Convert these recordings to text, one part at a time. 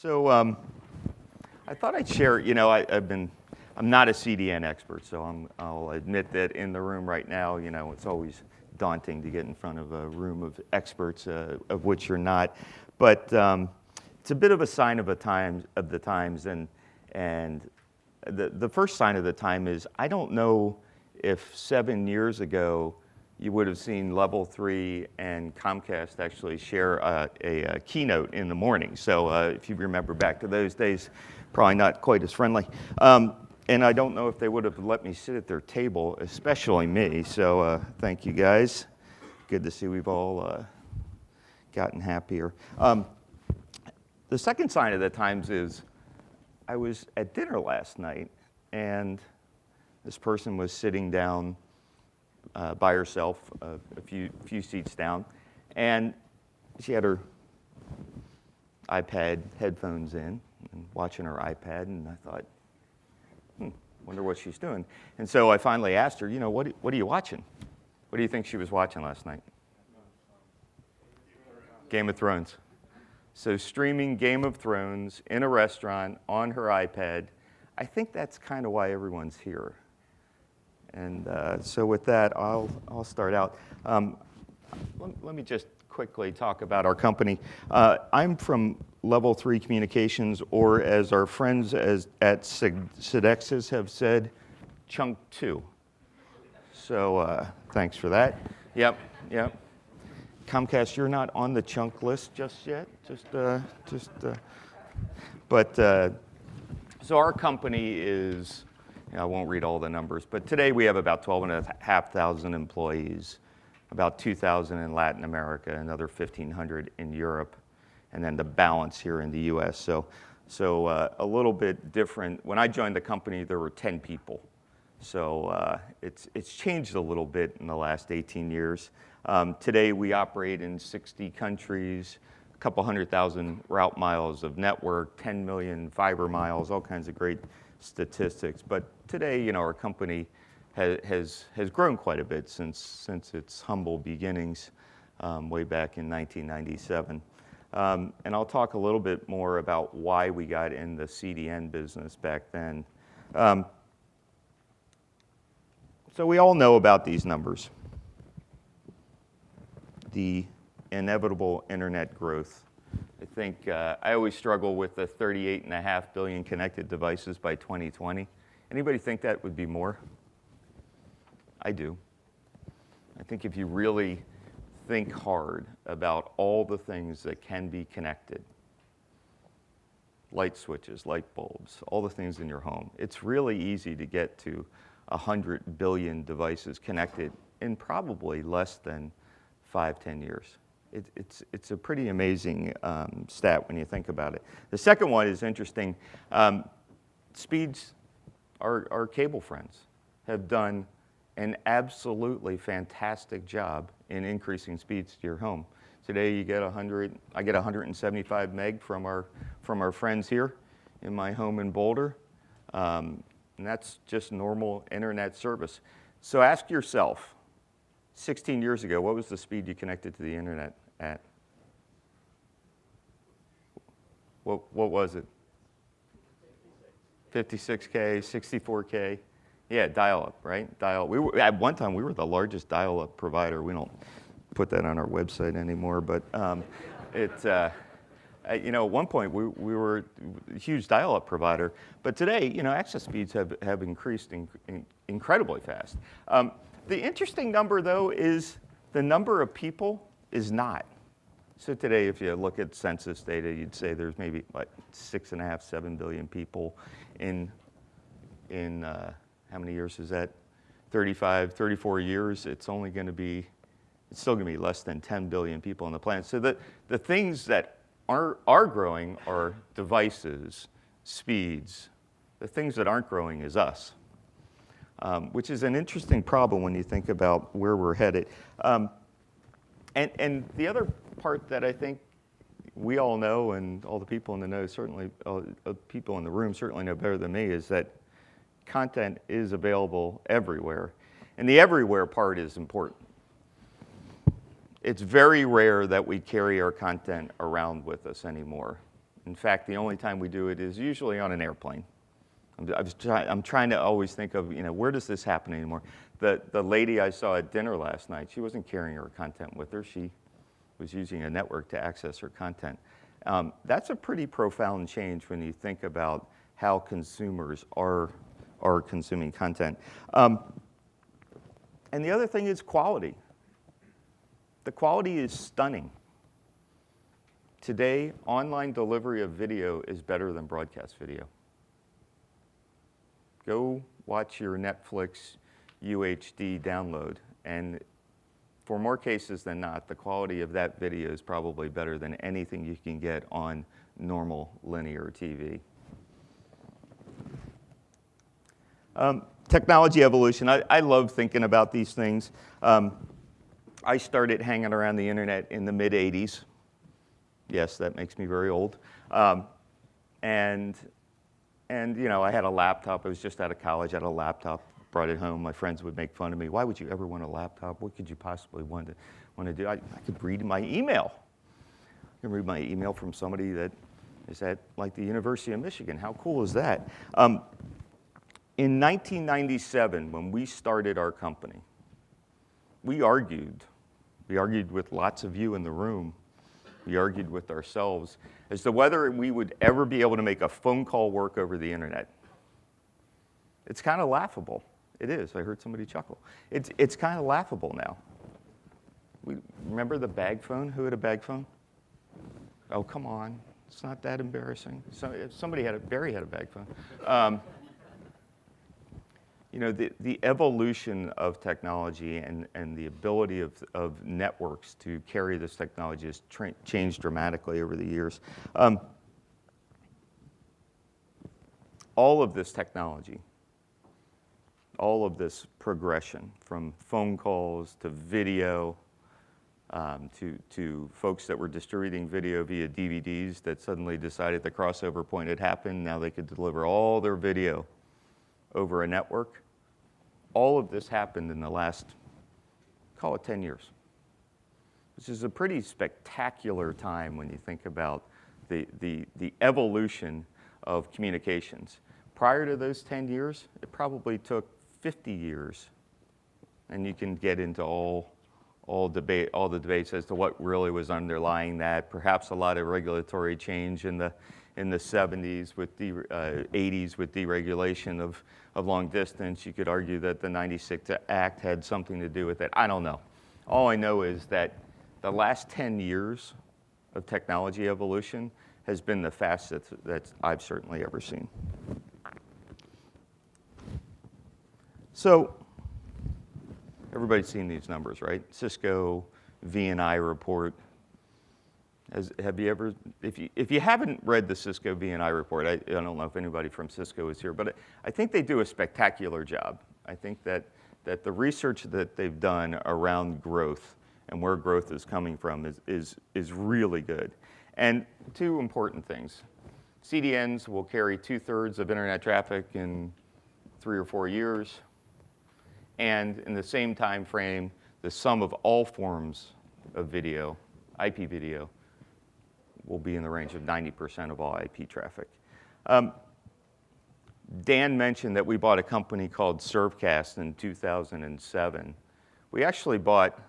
So I thought I'd share, I'm not a CDN expert, so I'll admit that in the room right now, it's always daunting to get in front of a room of experts, of which you're not. But it's a bit of a sign of the times, and the first sign of the time is I don't know if 7 years ago you would have seen Level 3 and Comcast actually share a keynote in the morning. So if you remember back to those days, probably not quite as friendly. And I don't know if they would have let me sit at their table, especially me. So thank you guys. Good to see we've all gotten happier. The second sign of the times is I was at dinner last night, and this person was sitting down by herself, a few seats down, and she had her iPad headphones in and watching her iPad, and I thought, wonder what she's doing. And so I finally asked her, what are you watching? What do you think she was watching last night? Game of Thrones. So streaming Game of Thrones in a restaurant on her iPad. I think that's kind of why everyone's here. And so with that, I'll start out. Let me just quickly talk about our company. I'm from Level 3 Communications, or as our friends at Sodexis have said, Chunk 2. So thanks for that. Yep. Comcast, you're not on the chunk list just yet. So our company is, I won't read all the numbers, but today we have about 12,500 employees, about 2,000 in Latin America, another 1,500 in Europe, and then the balance here in the US. So a little bit different. When I joined the company, there were 10 people. So it's changed a little bit in the last 18 years. Today we operate in 60 countries, a couple 100,000 route miles of network, 10 million fiber miles, all kinds of great statistics. But today, our company has grown quite a bit since its humble beginnings way back in 1997. And I'll talk a little bit more about why we got in the CDN business back then. So we all know about these numbers. The inevitable internet growth. I think I always struggle with the 38.5 billion connected devices by 2020. Anybody think that would be more? I do. I think if you really think hard about all the things that can be connected, light switches, light bulbs, all the things in your home, it's really easy to get to 100 billion devices connected in probably less than 5-10 years. It's a pretty amazing stat when you think about it. The second one is interesting. Speeds, our cable friends have done an absolutely fantastic job in increasing speeds to your home. Today you get I get 175 meg from our friends here in my home in Boulder. And that's just normal internet service. So ask yourself, 16 years ago, what was the speed you connected to the internet at? What was it? 56K, 64K? Yeah, dial-up, right? At one time, we were the largest dial-up provider. We don't put that on our website anymore, but at one point, we were a huge dial-up provider. But today, access speeds have increased incredibly fast. The interesting number, though, is the number of people is not. So today, if you look at census data, you'd say there's maybe 6.5, 7 billion people in how many years is that? 35, 34 years. It's still going to be less than 10 billion people on the planet. So the things that are growing are devices, speeds. The things that aren't growing is us. Which is an interesting problem when you think about where we're headed. And the other part that I think we all know, and all the people in the know, certainly people in the room certainly know better than me, is that content is available everywhere. And the everywhere part is important. It's very rare that we carry our content around with us anymore. In fact, the only time we do it is usually on an airplane. I'm trying to always think of, where does this happen anymore? The lady I saw at dinner last night, she wasn't carrying her content with her. She was using a network to access her content. That's a pretty profound change when you think about how consumers are consuming content. And the other thing is quality. The quality is stunning. Today, online delivery of video is better than broadcast video. Go watch your Netflix UHD download, and for more cases than not, the quality of that video is probably better than anything you can get on normal linear TV. Technology evolution. I love thinking about these things. I started hanging around the internet in the mid-'80s. Yes, that makes me very old. And I had a laptop. I was just out of college. I had a laptop, brought it home. My friends would make fun of me. Why would you ever want a laptop? What could you possibly want to do? I could read my email. I can read my email from somebody that is at like the University of Michigan. How cool is that? In 1997, when we started our company, we argued with lots of you in the room. We argued with ourselves as to whether we would ever be able to make a phone call work over the internet. It's kind of laughable. It is. I heard somebody chuckle. It's kind of laughable now. Remember the bag phone? Who had a bag phone? Oh, come on. It's not that embarrassing. Barry had a bag phone. The evolution of technology and the ability of networks to carry this technology has changed dramatically over the years. All of this technology, all of this progression from phone calls to video, to folks that were distributing video via DVDs that suddenly decided the crossover point had happened. Now they could deliver all their video over a network. All of this happened in the last, call it 10 years. This is a pretty spectacular time when you think about the evolution of communications. Prior to those 10 years, it probably took 50 years. And you can get into all the debates as to what really was underlying that. Perhaps a lot of regulatory change in the 70s with 80s with deregulation of long distance. You could argue that the 96 Act had something to do with it. I don't know. All I know is that the last 10 years of technology evolution has been the fastest that I've certainly ever seen. So everybody's seen these numbers, right? Cisco V&I report. Have you ever, if you haven't read the Cisco V&I report, I don't know if anybody from Cisco is here, but I think they do a spectacular job. I think that the research that they've done around growth and where growth is coming from is really good. And two important things. CDNs will carry 2/3 of internet traffic in 3 or 4 years. And in the same time frame, the sum of all forms of video, IP video, will be in the range of 90% of all IP traffic. Dan mentioned that we bought a company called Servcast in 2007. We actually bought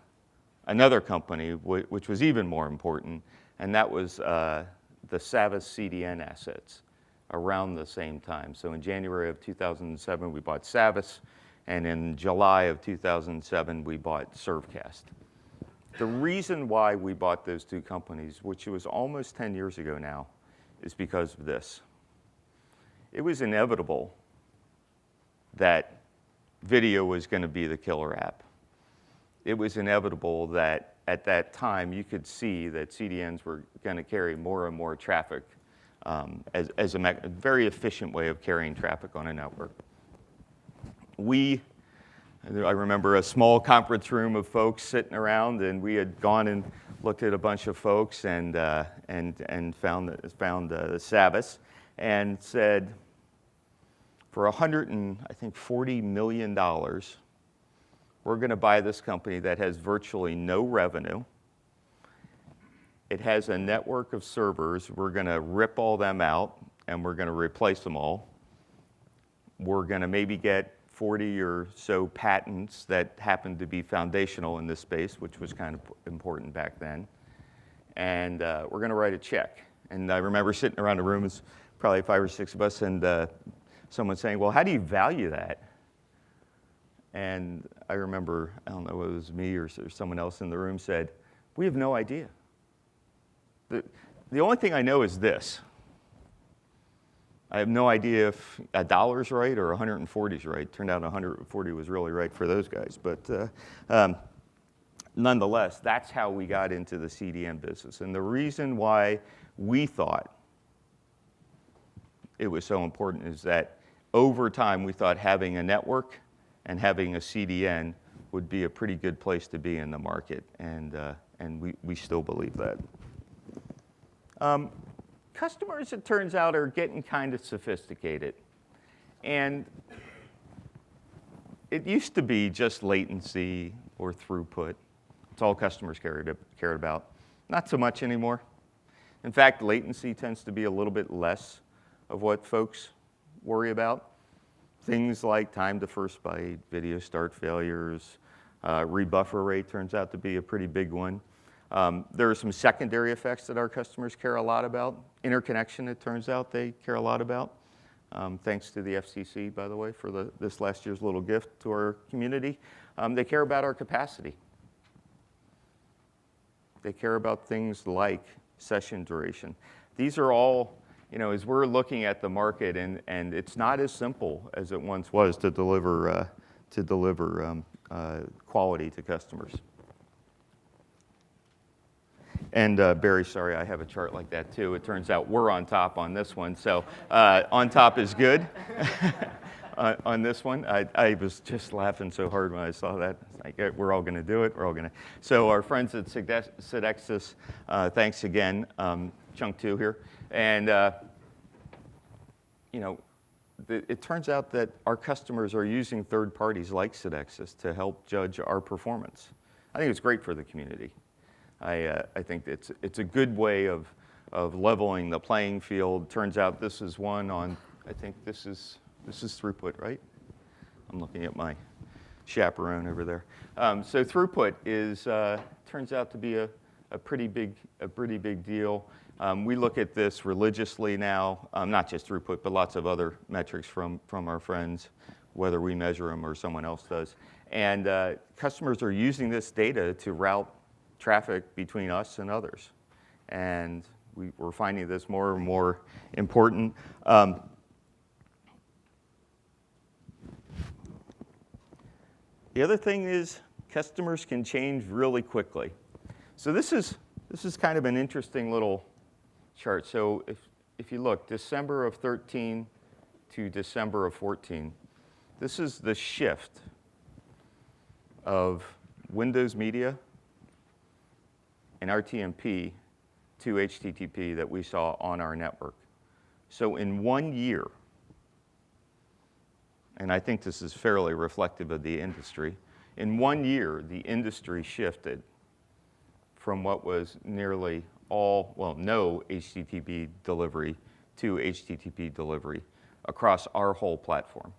another company, which was even more important, and that was the Savvis CDN assets around the same time. So in January of 2007, we bought Savvis, and in July of 2007, we bought Servcast. The reason why we bought those two companies, which was almost 10 years ago now, is because of this. It was inevitable that video was going to be the killer app. It was inevitable that at that time you could see that CDNs were going to carry more and more traffic as a very efficient way of carrying traffic on a network. I remember a small conference room of folks sitting around, and we had gone and looked at a bunch of folks and found Savvis, and said, for $140 million, we're going to buy this company that has virtually no revenue, It has a network of servers. We're going to rip all them out, and we're going to replace them all. We're going to maybe get 40 or so patents that happen to be foundational in this space, which was kind of important back then. And we're going to write a check. And I remember sitting around the room, it's probably 5 or 6 of us, and someone saying, well, how do you value that? And I remember, I don't know whether it was me or someone else in the room said, we have no idea. The only thing I know is this. I have no idea if $1's right or 140's right. Turned out 140 was really right for those guys. But nonetheless, that's how we got into the CDN business. And the reason why we thought it was so important is that over time we thought having a network and having a CDN would be a pretty good place to be in the market. And we still believe that. Customers, it turns out, are getting kind of sophisticated. And it used to be just latency or throughput. It's all customers cared about. Not so much anymore. In fact, latency tends to be a little bit less of what folks worry about. Things like time to first byte, video start failures, rebuffer rate turns out to be a pretty big one. There are some secondary effects that our customers care a lot about. Interconnection, it turns out, they care a lot about. Thanks to the FCC, by the way, for this last year's little gift to our community. They care about our capacity. They care about things like session duration. These are all, as we're looking at the market, and it's not as simple as it once was to deliver quality to customers. And Barry, sorry, I have a chart like that too. It turns out we're on top on this one, so on top is good. On this one, I was just laughing so hard when I saw that. It's like, we're all going to do it. We're all going to. So our friends at Codexis, thanks again, chunk 2 here, and it turns out that our customers are using third parties like Codexis to help judge our performance. I think it's great for the community. I think it's a good way of leveling the playing field. Turns out this is one on, I think this is throughput, right? I'm looking at my chaperone over there. So throughput turns out to be a pretty big deal. We look at this religiously now, not just throughput, but lots of other metrics from our friends, whether we measure them or someone else does. And customers are using this data to route traffic between us and others. And we're finding this more and more important. The other thing is customers can change really quickly. So this is kind of an interesting little chart. So if you look, December of 13 to December of 14, this is the shift of Windows Media and RTMP to HTTP that we saw on our network. So in 1 year, and I think this is fairly reflective of the industry, in 1 year, the industry shifted from what was nearly no HTTP delivery to HTTP delivery across our whole platform.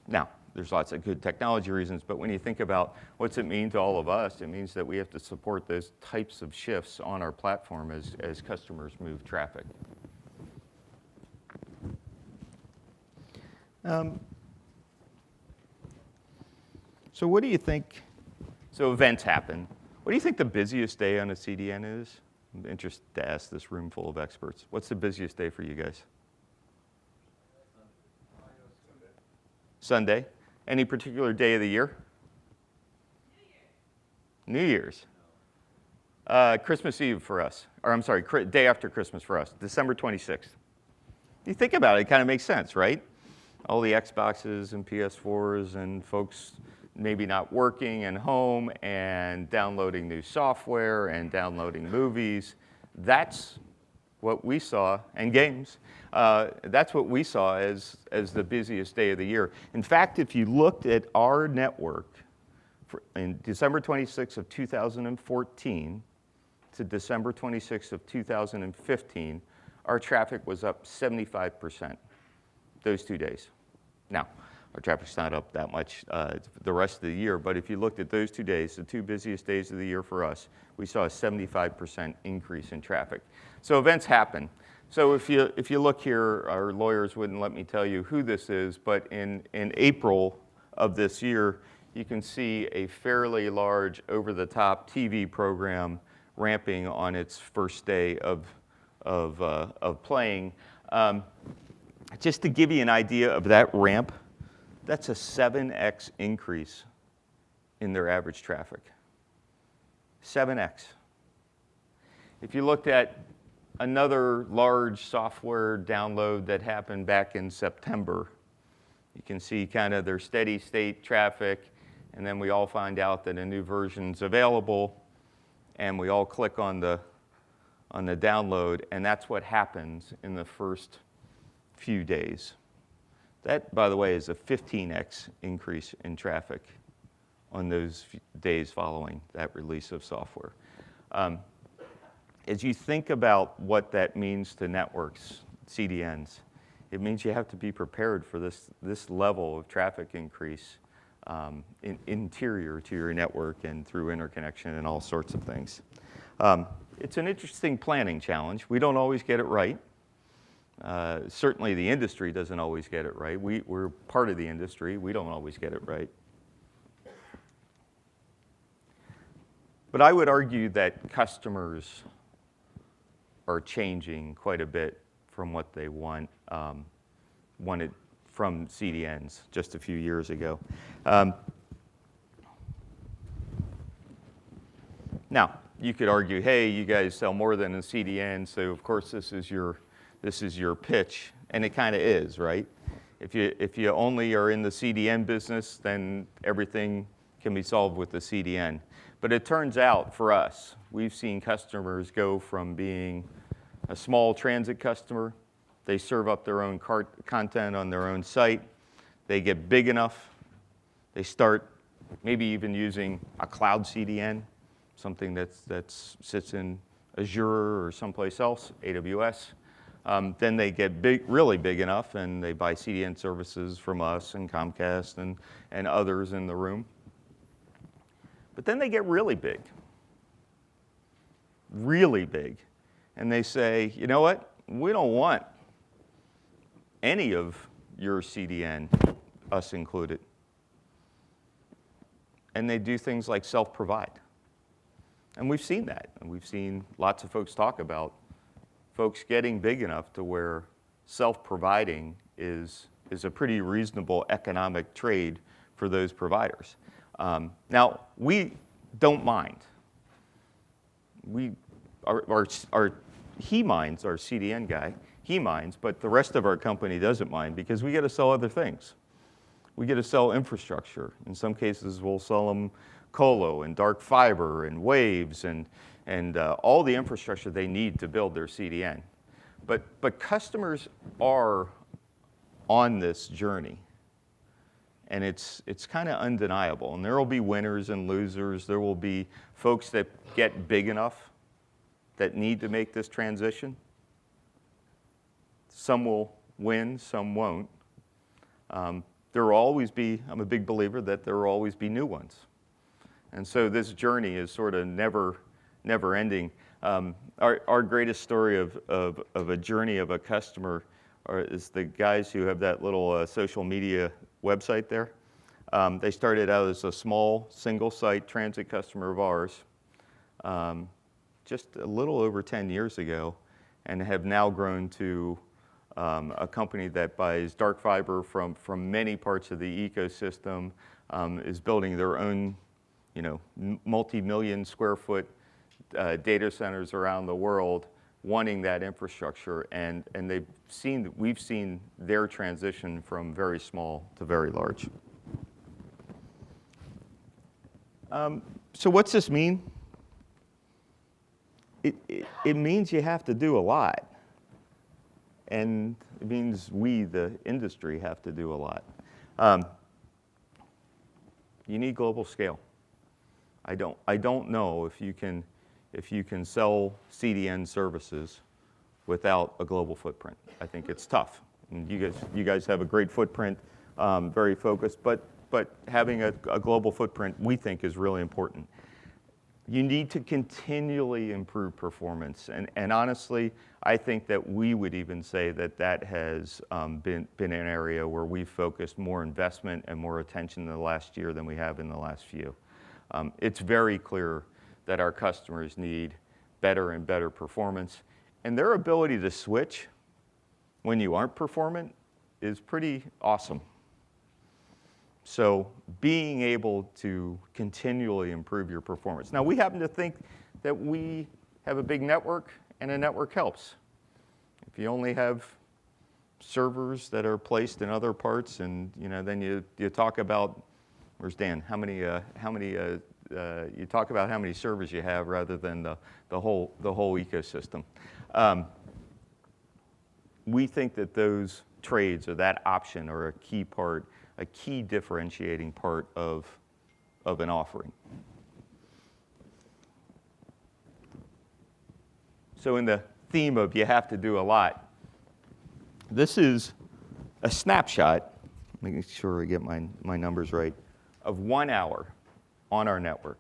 Now, there's lots of good technology reasons, but when you think about what's it mean to all of us, it means that we have to support those types of shifts on our platform as customers move traffic. So what do you think? So events happen. What do you think the busiest day on a CDN is? I'm interested to ask this room full of experts. What's the busiest day for you guys? Sunday. Any particular day of the year? New Year's. Christmas Eve for us. Or I'm sorry, day after Christmas for us, December 26th. You think about it, it kind of makes sense, right? All the Xboxes and PS4s and folks maybe not working and home and downloading new software and downloading movies. That's what we saw, and games. That's what we saw as the busiest day of the year. In fact, if you looked at our network in December 26th of 2014 to December 26th of 2015, our traffic was up 75% those 2 days. Now, our traffic's not up that much the rest of the year, but if you looked at those 2 days, the 2 busiest days of the year for us, we saw a 75% increase in traffic. So events happen. So if you look here, our lawyers wouldn't let me tell you who this is, but in April of this year, you can see a fairly large over-the-top TV program ramping on its first day of playing. Just to give you an idea of that ramp, that's a 7x increase in their average traffic. 7x. If you looked at another large software download that happened back in September, you can see kind of their steady state traffic, and then we all find out that a new version's available, and we all click on the download, and that's what happens in the first few days. That, by the way, is a 15x increase in traffic on those days following that release of software. As you think about what that means to networks, CDNs, it means you have to be prepared for this level of traffic increase interior to your network and through interconnection and all sorts of things. It's an interesting planning challenge. We don't always get it right. Certainly the industry doesn't always get it right. We're part of the industry. We don't always get it right. But I would argue that customers are changing quite a bit from what they wanted from CDNs just a few years ago. Now, you could argue, hey, you guys sell more than a CDN, so of course this is your pitch, and it kind of is, right? If you only are in the CDN business, then everything can be solved with the CDN. But it turns out for us, we've seen customers go from being a small transit customer, they serve up their own content on their own site, they get big enough, they start maybe even using a cloud CDN, something that sits in Azure or someplace else, AWS. Then they get really big enough, and they buy CDN services from us and Comcast and others in the room. But then they get really big, and they say, you know what? We don't want any of your CDN, us included. And they do things like self-provide. And we've seen that, and we've seen lots of folks talk about folks getting big enough to where self-providing is a pretty reasonable economic trade for those providers. Now, we don't mind. He minds, our CDN guy, he minds, but the rest of our company doesn't mind because we get to sell other things. We get to sell infrastructure. In some cases, we'll sell them colo and dark fiber and waves and all the infrastructure they need to build their CDN. But customers are on this journey, and it's kind of undeniable. And there will be winners and losers. There will be folks that get big enough that need to make this transition. Some will win, some won't. There will always be, I'm a big believer that there will always be new ones. And so this journey is sort of never ending. Our greatest story of a journey of a customer is the guys who have that little social media website there. They started out as a small single-site transit customer of ours just a little over 10 years ago, and have now grown to a company that buys dark fiber from many parts of the ecosystem, is building their own, multi-million square foot data centers around the world, wanting that infrastructure, and we've seen their transition from very small to very large. So what's this mean? It means you have to do a lot, and it means we, the industry, have to do a lot. You need global scale. I don't know if you can if you can sell CDN services without a global footprint. I think it's tough. And you guys have a great footprint, very focused, but having a global footprint we think is really important. You need to continually improve performance. And honestly, I think that we would even say that has been an area where we've focused more investment and more attention in the last year than we have in the last few. It's very clear that our customers need better and better performance. And their ability to switch when you aren't performant is pretty awesome. So being able to continually improve your performance. Now, we happen to think that we have a big network, and a network helps. If you only have servers that are placed in other parts, and then you talk about, where's Dan? You talk about how many servers you have rather than the whole ecosystem. We think that those trades or that option are a key differentiating part of an offering. So in the theme of you have to do a lot, this is a snapshot, making sure I get my numbers right, of 1 hour on our network.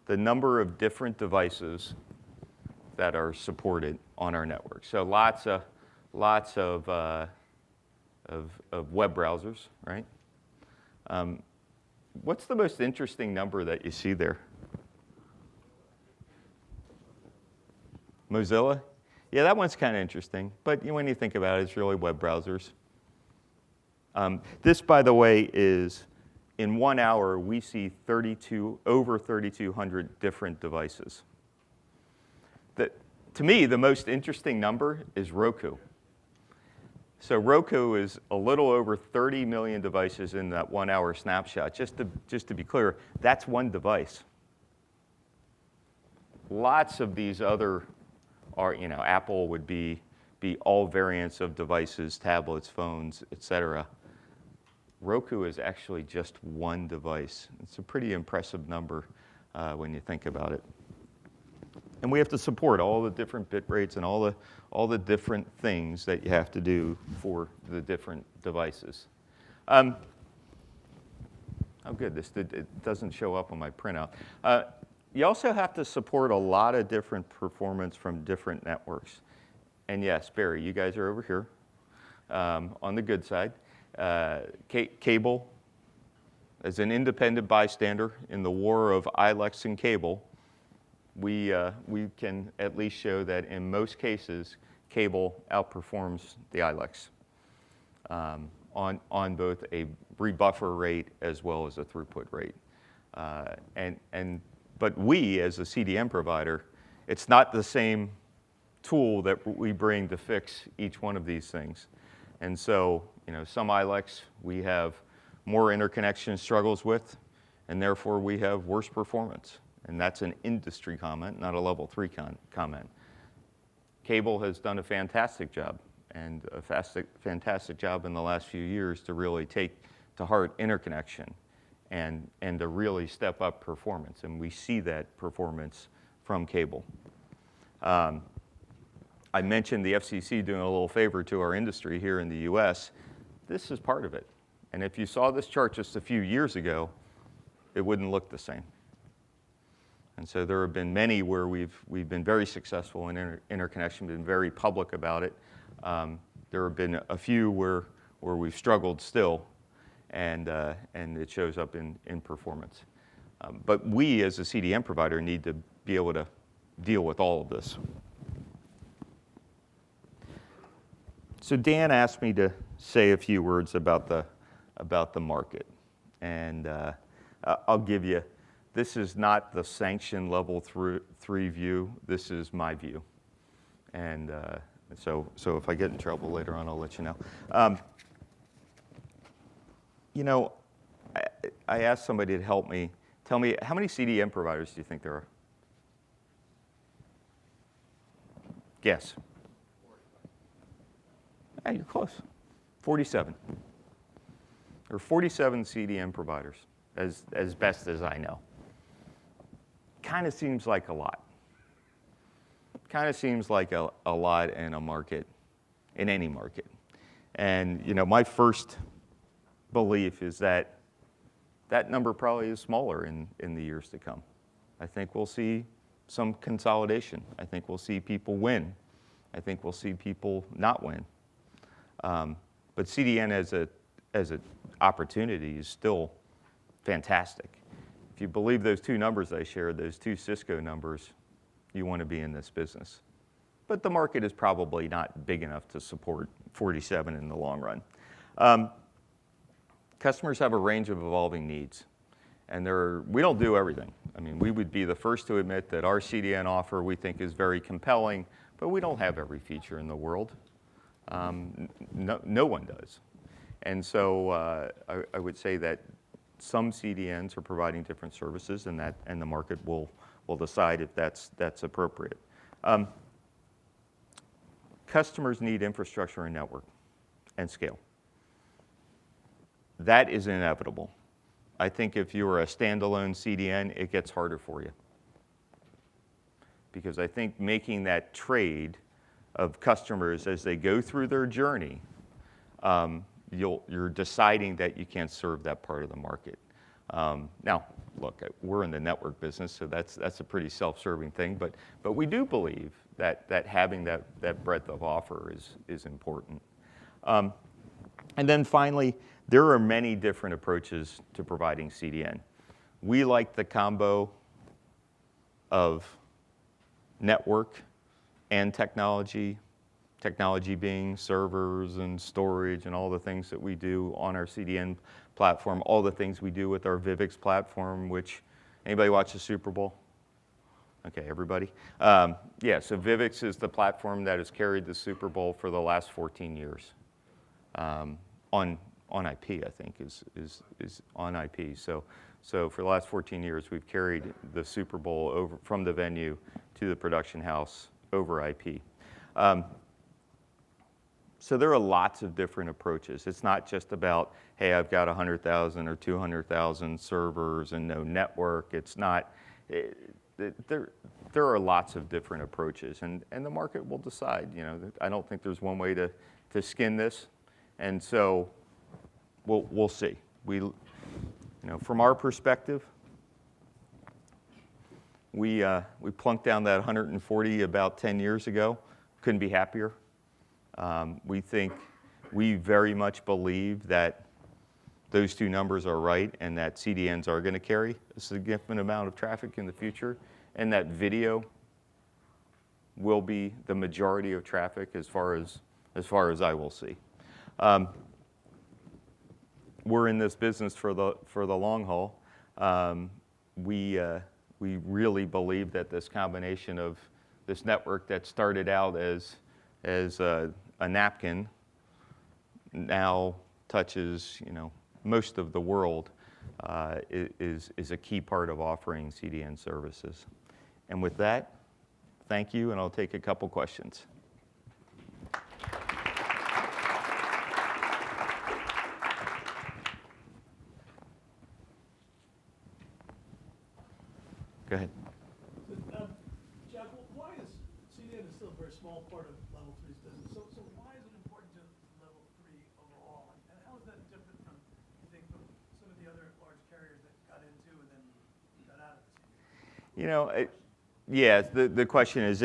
The number of different devices that are supported on our network. So lots of web browsers, right? What's the most interesting number that you see there? Mozilla? Yeah, that one's kind of interesting. But when you think about it, it's really web browsers. This, by the way, is in 1 hour, we see over 3,200 different devices. To me, the most interesting number is Roku. So Roku is a little over 30 million devices in that 1 hour snapshot. Just to be clear, that's one device. Lots of these other are, Apple would be all variants of devices, tablets, phones, etc. Roku is actually just one device. It's a pretty impressive number when you think about it. And we have to support all the different bit rates and all the different things that you have to do for the different devices. Oh, good. It doesn't show up on my printout. You also have to support a lot of different performance from different networks. And yes, Barry, you guys are over here on the good side. Cable, as an independent bystander in the war of ILEX and cable, we can at least show that in most cases, cable outperforms the ILEX on both a rebuffer rate as well as a throughput rate. But we, as a CDN provider, it's not the same tool that we bring to fix each one of these things. And so, some ILEX we have more interconnection struggles with, and therefore we have worse performance. And that's an industry comment, not a level 3 comment. Cable has done a fantastic job, and a fantastic job in the last few years to really take to heart interconnection and to really step up performance. And we see that performance from cable. I mentioned the FCC doing a little favor to our industry here in the US. This is part of it. And if you saw this chart just a few years ago, it wouldn't look the same. And so there have been many where we've been very successful in interconnection, been very public about it. There have been a few where we've struggled still, and it shows up in performance. But we, as a CDN provider, need to be able to deal with all of this. So Dan asked me to say a few words about the market, and I'll give you. This is not the sanction level 3 view. This is my view, and so if I get in trouble later on, I'll let you know. I asked somebody to help me. Tell me, how many CDN providers do you think there are? Guess. Hey, you're close. 47. There are 47 CDN providers, as best as I know. Kind of seems like a lot. kind of seems like a lot in a market, in any market. And my first belief is that that number probably is smaller in the years to come. I think we'll see some consolidation. I think we'll see people win. I think we'll see people not win. But CDN as an opportunity is still fantastic. If you believe those two numbers I shared, those two Cisco numbers, you want to be in this business. But the market is probably not big enough to support 47 in the long run. Customers have a range of evolving needs, and we don't do everything. I mean, we would be the first to admit that our CDN offer we think is very compelling, but we don't have every feature in the world. No one does. And so I would say that some CDNs are providing different services, and the market will decide if that's appropriate. Customers need infrastructure and network and scale. That is inevitable. I think if you're a standalone CDN, it gets harder for you. Because I think making that trade of customers as they go through their journey, you're deciding that you can't serve that part of the market. Now, look, we're in the network business, so that's a pretty self-serving thing. But we do believe that having that breadth of offer is important. And then finally, there are many different approaches to providing CDN. We like the combo of network and technology being servers and storage and all the things that we do on our CDN platform, all the things we do with our Vivix platform, which, anybody watch the Super Bowl? Okay, everybody? Yeah, so Vivix is the platform that has carried the Super Bowl for the last 14 years. On IP, I think, is on IP. So for the last 14 years, we've carried the Super Bowl over from the venue to the production house over IP. So there are lots of different approaches. It's not just about, hey, I've got 100,000 or 200,000 servers and no network. It's not. There are lots of different approaches, and the market will decide. I don't think there's one way to skin this, and so we'll see. From our perspective, we plunked down that 140 about 10 years ago. Couldn't be happier. We very much believe that those two numbers are right and that CDNs are going to carry a significant amount of traffic in the future, and that video will be the majority of traffic as far as I will see. We're in this business for the long haul. We really believe that this combination of this network that started out as a napkin now touches most of the world is a key part of offering CDN services. And with that, thank you, and I'll take a couple questions. Go ahead. Jack, why is CDN still a very small part of Level 3's business? So why is it important to Level 3 overall? And how is that different from, you think, from some of the other large carriers that got into and then got out of the CDN? Yeah, the question is,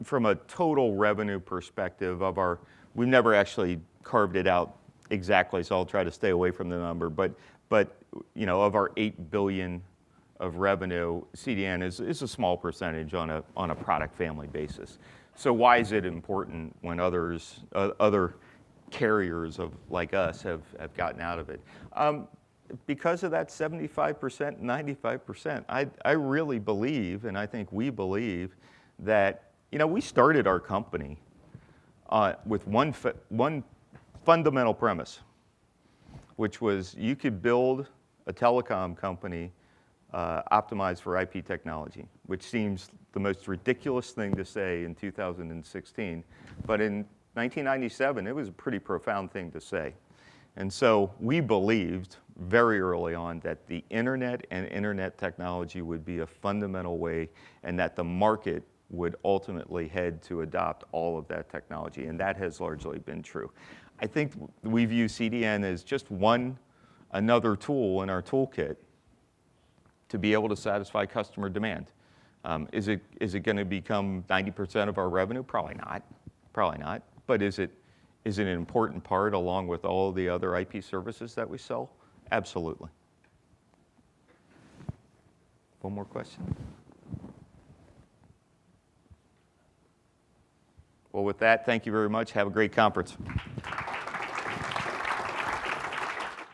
from a total revenue perspective we've never actually carved it out exactly, so I'll try to stay away from the number. But of our $8 billion of revenue, CDN is a small percentage on a product family basis. So why is it important when other carriers like us have gotten out of it? Because of that 75%, 95%. I really believe, and I think we believe, that we started our company with one fundamental premise, which was you could build a telecom company optimized for IP technology, which seems the most ridiculous thing to say in 2016. But in 1997, it was a pretty profound thing to say. And so we believed very early on that the internet and internet technology would be a fundamental way, and that the market would ultimately head to adopt all of that technology, and that has largely been true. I think we view CDN as just another tool in our toolkit to be able to satisfy customer demand. Is it going to become 90% of our revenue? Probably not. Probably not. But is it an important part along with all the other IP services that we sell? Absolutely. One more question? Well, with that, thank you very much. Have a great conference.